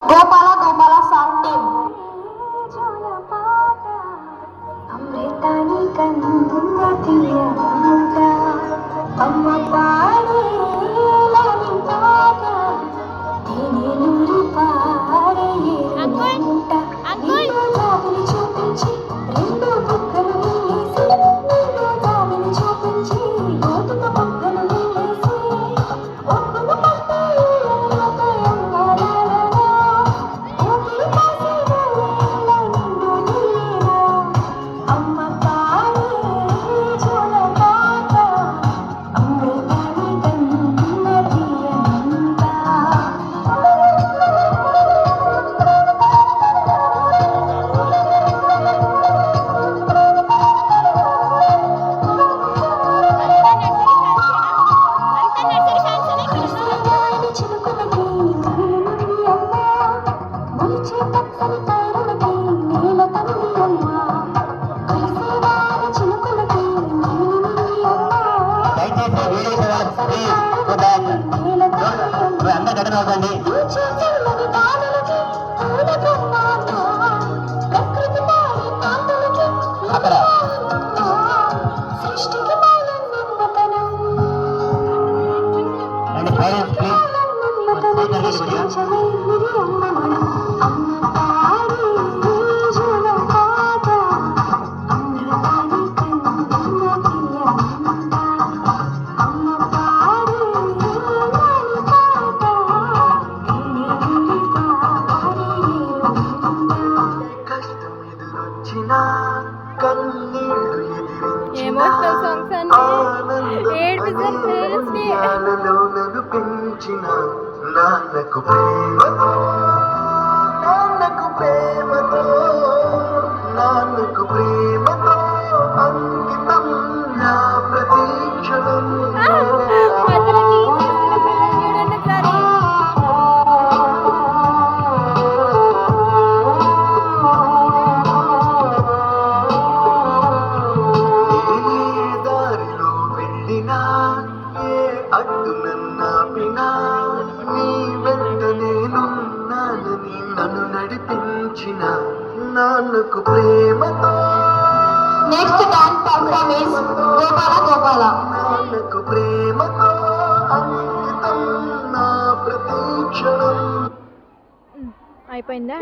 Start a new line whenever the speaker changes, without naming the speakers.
Gopala Gopala song team అమృతాని కన్నతియంట అమ్మ పాడే లాలి పాట తేనెలూరి పాడే అంట నిన్ను జాబిలి చూపించి రెండు బుగ్గలు వేసి నిన్ను జాబిలి చూపించి లోతుక బుగ్గలు వేసి ఒక్కను పట్టే
నాన్నకు ప్రేమతో అంకితం నా ప్రతీక్షణం దారిలో వెళ్ళినా ఏ అడ్డు నన్నాపినా నీ వెంట నేనున్నానని నన్ను నడిపించిన Nannaku Prematho
next dance performance Gopala Gopala
Nannaku Prematho అంకితం నా ప్రతీక్షణం
అయిపోయిందా